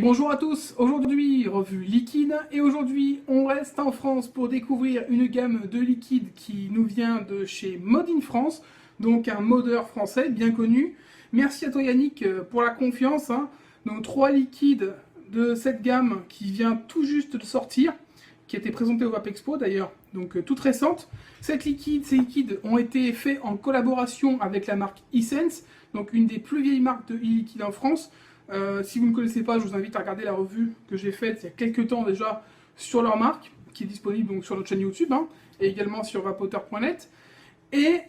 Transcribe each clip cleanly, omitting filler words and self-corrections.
bonjour à tous, aujourd'hui revue liquide et aujourd'hui on reste en France pour découvrir une gamme de liquides qui nous vient de chez Mode in France, donc un modeur français bien connu. Merci à toi Yannick pour la confiance, hein. Donc 3 liquides de cette gamme qui vient tout juste de sortir, qui a été présenté au Vape Expo d'ailleurs, donc toute récente. Ces liquides ont été faits en collaboration avec la marque e-Sense, donc une des plus vieilles marques de e-liquide en France. Si vous ne connaissez pas, je vous invite à regarder la revue que j'ai faite il y a quelques temps déjà sur leur marque, qui est disponible donc sur notre chaîne YouTube, hein, et également sur vapoteur.net. Et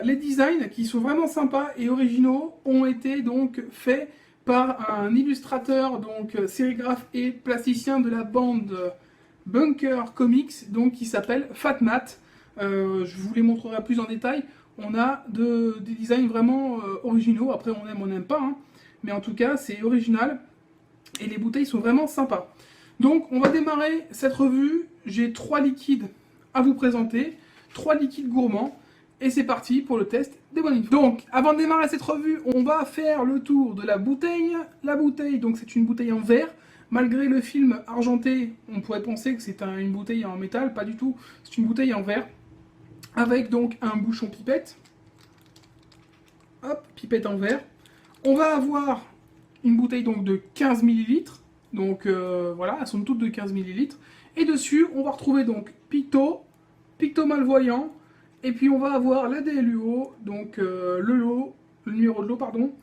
les designs, qui sont vraiment sympas et originaux, ont été donc faits par un illustrateur, donc sérigraphe et plasticien de la bande Bunker Comics, donc qui s'appelle Fatmat. Je vous les montrerai plus en détail. On a des designs vraiment originaux. Après, on aime, on n'aime pas, hein. Mais en tout cas, c'est original. Et les bouteilles sont vraiment sympas. Donc, on va démarrer cette revue. J'ai 3 liquides à vous présenter. 3 liquides gourmands. Et c'est parti pour le test des bonnes infos. Donc, avant de démarrer cette revue, on va faire le tour de la bouteille. La bouteille, donc c'est une bouteille en verre. Malgré le film argenté, on pourrait penser que c'est une bouteille en métal. Pas du tout. C'est une bouteille en verre. Avec donc un bouchon pipette. Hop, pipette en verre. On va avoir une bouteille donc de 15 ml, donc voilà, elles sont toutes de 15 ml. Et dessus, on va retrouver donc Picto malvoyant, et puis on va avoir la DLUO, donc le numéro de l'eau, pardon,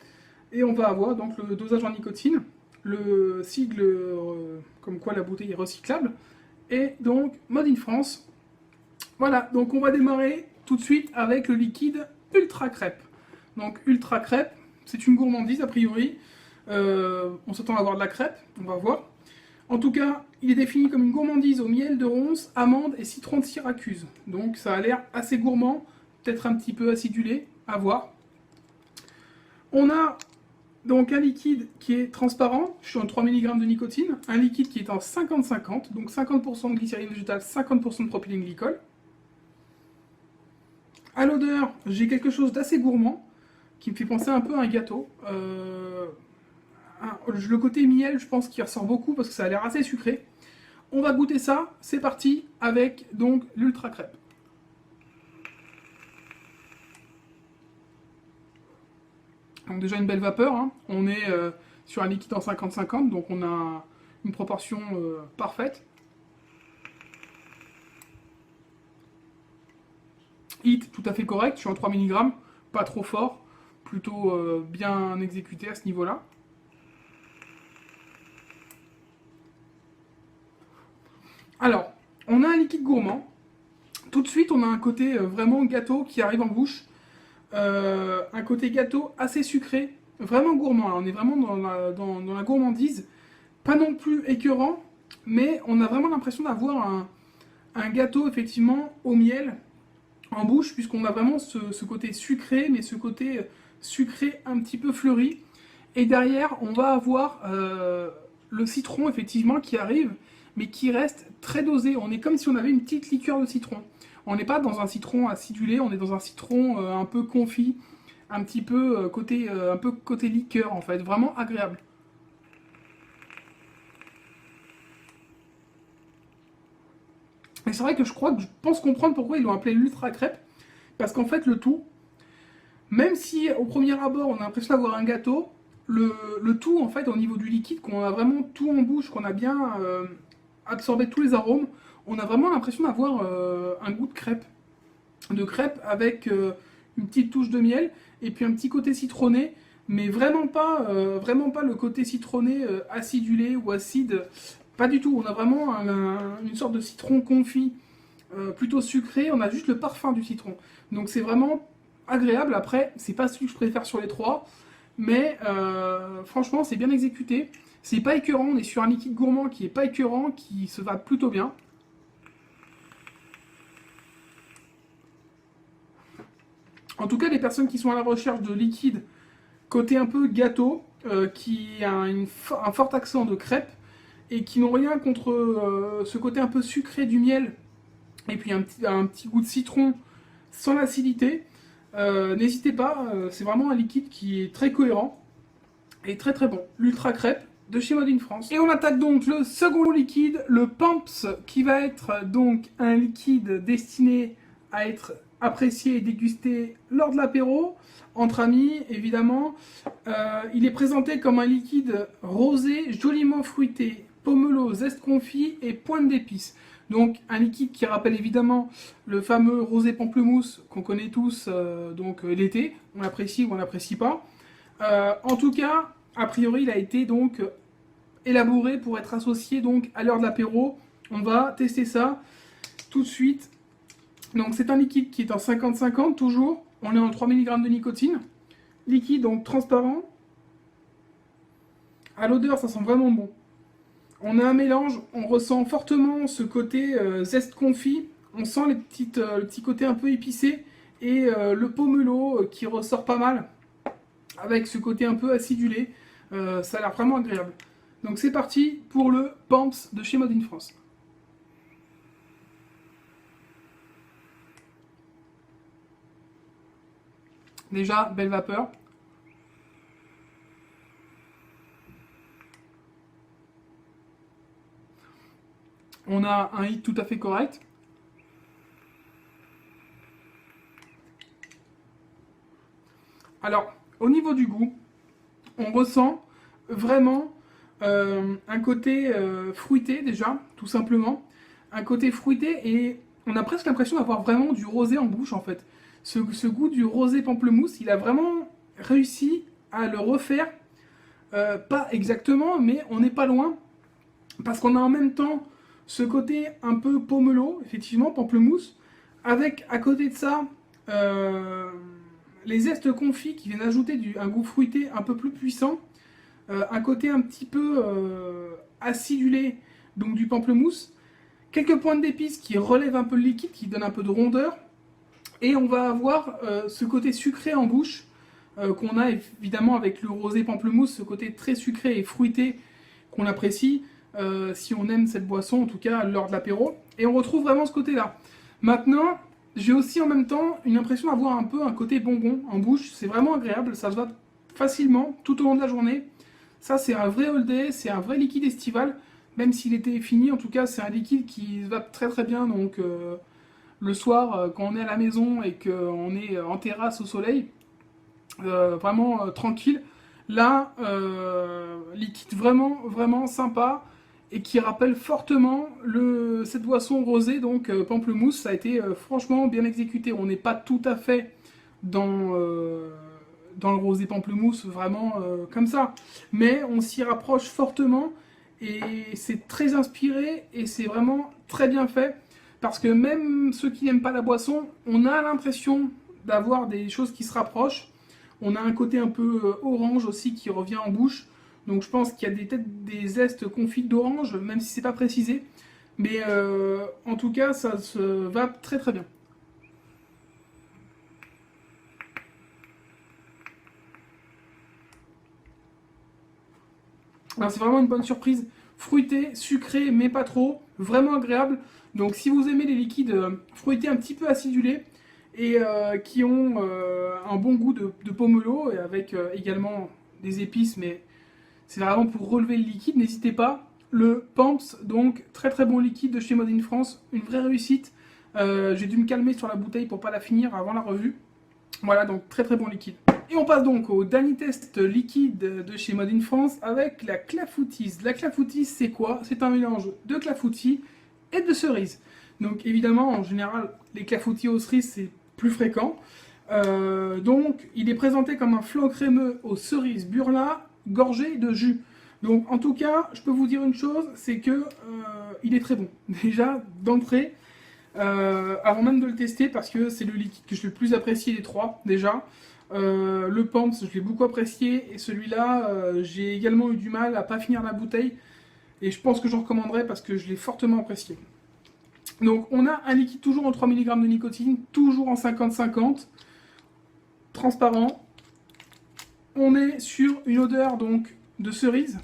et on va avoir donc le dosage en nicotine, le sigle comme quoi la bouteille est recyclable, et donc Mode in France. Voilà, donc on va démarrer tout de suite avec le liquide Ultra Crêpe. Donc Ultra Crêpe, c'est une gourmandise a priori, on s'attend à avoir de la crêpe, on va voir. En tout cas, il est défini comme une gourmandise au miel de ronce, amande et citron de Syracuse. Donc ça a l'air assez gourmand, peut-être un petit peu acidulé, à voir. On a donc un liquide qui est transparent, je suis en 3 mg de nicotine, un liquide qui est en 50-50, donc 50% de glycérine végétale, 50% de propylène-glycol. À l'odeur, j'ai quelque chose d'assez gourmand, qui me fait penser un peu à un gâteau. Le côté miel, je pense qu'il ressort beaucoup parce que ça a l'air assez sucré. On va goûter ça, c'est parti avec donc l'Ultra Crêpe. Donc déjà une belle vapeur, hein. On est sur un liquide en 50-50, donc on a une proportion parfaite. Hit tout à fait correct, je suis en 3 mg, pas trop fort. Plutôt bien exécuté à ce niveau-là. Alors, on a un liquide gourmand. Tout de suite, on a un côté vraiment gâteau qui arrive en bouche. Un côté gâteau assez sucré, vraiment gourmand. Là, on est vraiment dans la gourmandise. Pas non plus écœurant, mais on a vraiment l'impression d'avoir un gâteau, effectivement, au miel en bouche, puisqu'on a vraiment ce côté sucré, mais ce côté sucré un petit peu fleuri. Et derrière, on va avoir le citron, effectivement, qui arrive, mais qui reste très dosé. On est comme si on avait une petite liqueur de citron. On n'est pas dans un citron acidulé, on est dans un citron un peu confit, un petit peu côté liqueur, en fait. Vraiment agréable. Et c'est vrai que je pense comprendre pourquoi ils l'ont appelé l'Ultra Crêpe, parce qu'en fait, le tout, même si au premier abord on a l'impression d'avoir un gâteau, le tout en fait au niveau du liquide, qu'on a vraiment tout en bouche, qu'on a bien absorbé tous les arômes, on a vraiment l'impression d'avoir un goût de crêpe avec une petite touche de miel et puis un petit côté citronné, mais vraiment pas le côté citronné acidulé ou acide, pas du tout. On a vraiment une sorte de citron confit plutôt sucré, on a juste le parfum du citron. Donc c'est vraiment agréable. Après, c'est pas celui que je préfère sur les 3, mais franchement, c'est bien exécuté. C'est pas écœurant, on est sur un liquide gourmand qui est pas écœurant, qui se va plutôt bien. En tout cas, les personnes qui sont à la recherche de liquide côté un peu gâteau, qui a un fort accent de crêpe, et qui n'ont rien contre ce côté un peu sucré du miel, et puis un petit goût de citron sans l'acidité, n'hésitez pas, c'est vraiment un liquide qui est très cohérent et très très bon. L'Ultra Crêpe, de chez Made in France. Et on attaque donc le second liquide, le Pamps, qui va être donc un liquide destiné à être apprécié et dégusté lors de l'apéro, entre amis évidemment. Il est présenté comme un liquide rosé, joliment fruité, pomelo, zeste confit et pointe d'épices. Donc un liquide qui rappelle évidemment le fameux rosé pamplemousse qu'on connaît tous l'été, on l'apprécie ou on l'apprécie pas. En tout cas, a priori il a été donc élaboré pour être associé donc à l'heure de l'apéro. On va tester ça tout de suite. Donc c'est un liquide qui est en 50-50 toujours, on est en 3 mg de nicotine. Liquide donc transparent. À l'odeur ça sent vraiment bon. On a un mélange, on ressent fortement ce côté zeste confit, on sent le petit côté un peu épicé et le pomelo qui ressort pas mal avec ce côté un peu acidulé. Ça a l'air vraiment agréable. Donc c'est parti pour le Pamps de chez Made in France. Déjà, belle vapeur. On a un hit tout à fait correct. Alors, au niveau du goût, on ressent vraiment un côté fruité déjà, tout simplement. Un côté fruité et on a presque l'impression d'avoir vraiment du rosé en bouche en fait. Ce goût du rosé pamplemousse, il a vraiment réussi à le refaire. Pas exactement, mais on n'est pas loin. Parce qu'on a en même temps ce côté un peu pomelo, effectivement, pamplemousse, avec à côté de ça les zestes confits qui viennent ajouter un goût fruité un peu plus puissant, un côté un petit peu acidulé, donc du pamplemousse, quelques pointes d'épices qui relèvent un peu le liquide, qui donnent un peu de rondeur, et on va avoir ce côté sucré en bouche, qu'on a évidemment avec le rosé pamplemousse, ce côté très sucré et fruité qu'on apprécie, si on aime cette boisson, en tout cas lors de l'apéro. Et on retrouve vraiment ce côté-là. Maintenant, j'ai aussi en même temps une impression d'avoir un peu un côté bonbon en bouche. C'est vraiment agréable, ça se va facilement tout au long de la journée. Ça, c'est un vrai all day, c'est un vrai liquide estival. Même s'il était fini, en tout cas, c'est un liquide qui va très très bien. Donc, le soir, quand on est à la maison et qu'on est en terrasse au soleil, vraiment tranquille. Là, liquide vraiment, vraiment sympa et qui rappelle fortement cette boisson rosée, donc pamplemousse. Ça a été franchement bien exécuté. On n'est pas tout à fait dans le rosé pamplemousse, vraiment comme ça. Mais on s'y rapproche fortement et c'est très inspiré et c'est vraiment très bien fait. Parce que même ceux qui n'aiment pas la boisson, on a l'impression d'avoir des choses qui se rapprochent. On a un côté un peu orange aussi qui revient en bouche. Donc je pense qu'il y a peut-être des zestes confits d'orange, même si c'est pas précisé. Mais en tout cas, ça se va très très bien. Alors c'est vraiment une bonne surprise. Fruité, sucré, mais pas trop. Vraiment agréable. Donc si vous aimez les liquides fruités un petit peu acidulés, et qui ont un bon goût de pomelo, et avec également des épices, mais c'est vraiment pour relever le liquide, n'hésitez pas. Le Pamps, donc très très bon liquide de chez Made in France, une vraie réussite. J'ai dû me calmer sur la bouteille pour pas la finir avant la revue. Voilà, donc très très bon liquide. Et on passe donc au dernier test liquide de chez Made in France avec la clafoutis. La clafoutis, c'est quoi? C'est un mélange de clafoutis et de cerises. Donc évidemment, en général, les clafoutis aux cerises, c'est plus fréquent. Donc il est présenté comme un flan crémeux aux cerises burla gorgé de jus. Donc en tout cas, je peux vous dire une chose, c'est que il est très bon. Déjà d'entrée, avant même de le tester, parce que c'est le liquide que je l'ai le plus apprécié des trois déjà. Le Pamps, je l'ai beaucoup apprécié, et celui-là, j'ai également eu du mal à pas finir la bouteille, et je pense que j'en recommanderais parce que je l'ai fortement apprécié. Donc on a un liquide toujours en 3 mg de nicotine, toujours en 50-50, transparent. On est sur une odeur donc de cerise,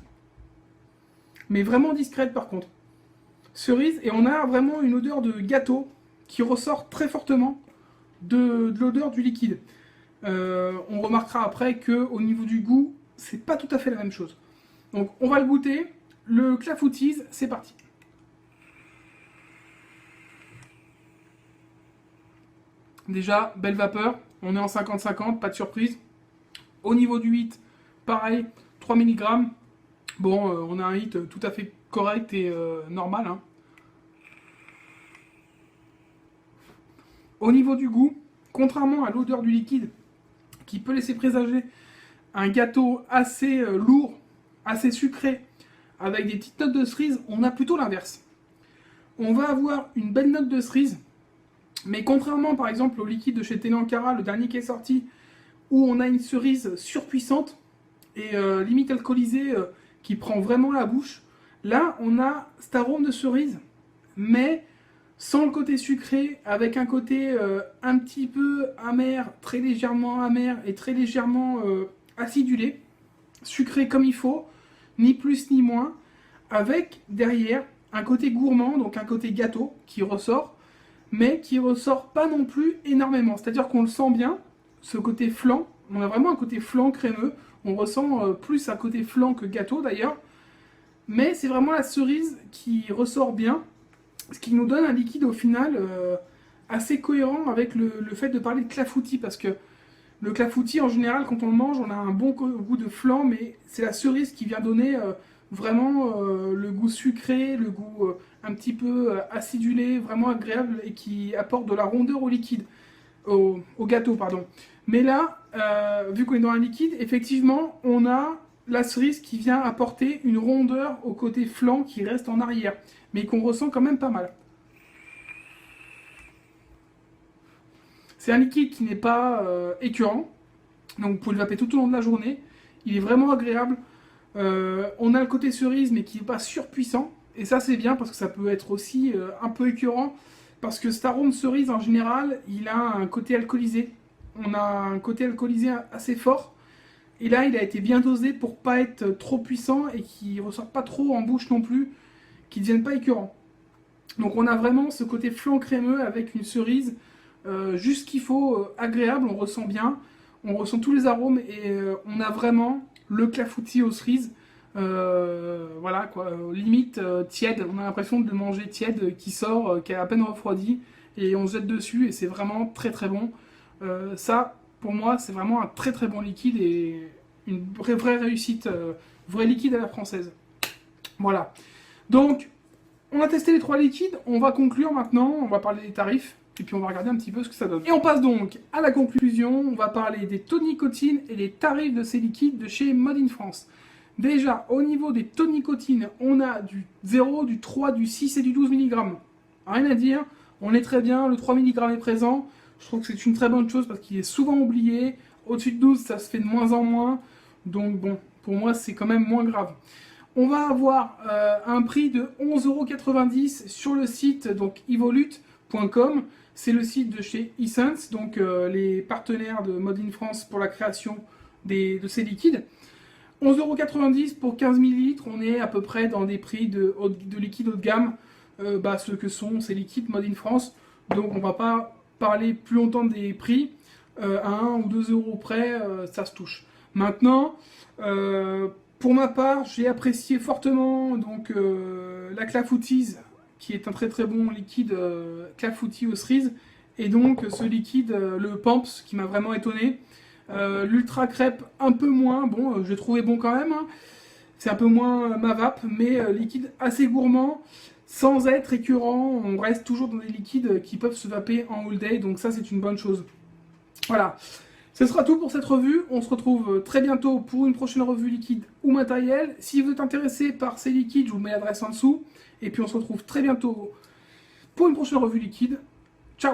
mais vraiment discrète par contre. Cerise, et on a vraiment une odeur de gâteau qui ressort très fortement de l'odeur du liquide. On remarquera après que au niveau du goût, c'est pas tout à fait la même chose. Donc on va le goûter. Le clafoutis, c'est parti. Déjà, belle vapeur. On est en 50-50, pas de surprise. Au niveau du hit, pareil, 3 mg. Bon, on a un hit tout à fait correct et normal. Hein. Au niveau du goût, contrairement à l'odeur du liquide, qui peut laisser présager un gâteau assez lourd, assez sucré, avec des petites notes de cerise, on a plutôt l'inverse. On va avoir une belle note de cerise, mais contrairement par exemple au liquide de chez Tenankara, le dernier qui est sorti, où on a une cerise surpuissante et limite alcoolisée qui prend vraiment la bouche, là on a cet arôme de cerise, mais sans le côté sucré, avec un côté un petit peu amer, très légèrement amer et très légèrement acidulé, sucré comme il faut, ni plus ni moins, avec derrière un côté gourmand, donc un côté gâteau qui ressort, mais qui ressort pas non plus énormément. C'est-à-dire qu'on le sent bien, ce côté flan, on a vraiment un côté flan crémeux, on ressent plus un côté flan que gâteau d'ailleurs, mais c'est vraiment la cerise qui ressort bien, ce qui nous donne un liquide au final assez cohérent avec le fait de parler de clafoutis, parce que le clafoutis en général quand on le mange on a un bon goût de flan, mais c'est la cerise qui vient donner vraiment le goût sucré, le goût un petit peu acidulé, vraiment agréable et qui apporte de la rondeur au liquide, au gâteau pardon. Mais là, vu qu'on est dans un liquide, effectivement on a la cerise qui vient apporter une rondeur au côté flan qui reste en arrière, mais qu'on ressent quand même pas mal. C'est un liquide qui n'est pas écœurant, donc vous pouvez le vaper tout au long de la journée. Il est vraiment agréable. On a le côté cerise, mais qui n'est pas surpuissant. Et ça, c'est bien parce que ça peut être aussi un peu écœurant. Parce que cet arôme cerise, en général, il a un côté alcoolisé. On a un côté alcoolisé assez fort. Et là, il a été bien dosé pour pas être trop puissant et qui ne ressort pas trop en bouche non plus, qui ne devienne pas écœurant. Donc on a vraiment ce côté flan crémeux avec une cerise juste qu'il faut, agréable, on ressent bien, on ressent tous les arômes et on a vraiment le clafoutis aux cerises, voilà quoi, limite tiède, on a l'impression de le manger tiède qui sort, qui est à peine refroidi et on se jette dessus et c'est vraiment très très bon. Ça pour moi c'est vraiment un très très bon liquide et une vraie réussite, vrai liquide à la française. Voilà, donc on a testé les 3 liquides, on va conclure maintenant, on va parler des tarifs. Et puis on va regarder un petit peu ce que ça donne. Et on passe donc à la conclusion, on va parler des tonicotines et des tarifs de ces liquides de chez Made in France. Déjà, au niveau des tonicotines, on a du 0, du 3, du 6 et du 12 mg. Rien à dire, on est très bien, le 3 mg est présent. Je trouve que c'est une très bonne chose parce qu'il est souvent oublié. Au-dessus de 12, ça se fait de moins en moins. Donc bon, pour moi, c'est quand même moins grave. On va avoir un prix de 11,90 € sur le site donc evolute.com. C'est le site de chez Essence, donc les partenaires de Made in France pour la création de ces liquides. 11,90 € pour 15 ml, on est à peu près dans des prix de liquides haut de gamme, ce que sont ces liquides Made in France. Donc on va pas parler plus longtemps des prix, à 1 ou 2 € près, ça se touche. Maintenant, pour ma part, j'ai apprécié fortement donc, la clafoutis, qui est un très très bon liquide clafoutis aux cerises, et donc ce liquide, le Pamps, qui m'a vraiment étonné. L'Ultra Crêpe, un peu moins, bon, j'ai trouvé bon quand même, hein. C'est un peu moins ma vape, mais liquide assez gourmand, sans être écœurant, on reste toujours dans des liquides qui peuvent se vaper en all day, donc ça c'est une bonne chose. Voilà, ce sera tout pour cette revue, on se retrouve très bientôt pour une prochaine revue liquide ou matériel. Si vous êtes intéressé par ces liquides, je vous mets l'adresse en dessous. Et puis on se retrouve très bientôt pour une prochaine revue liquide. Ciao!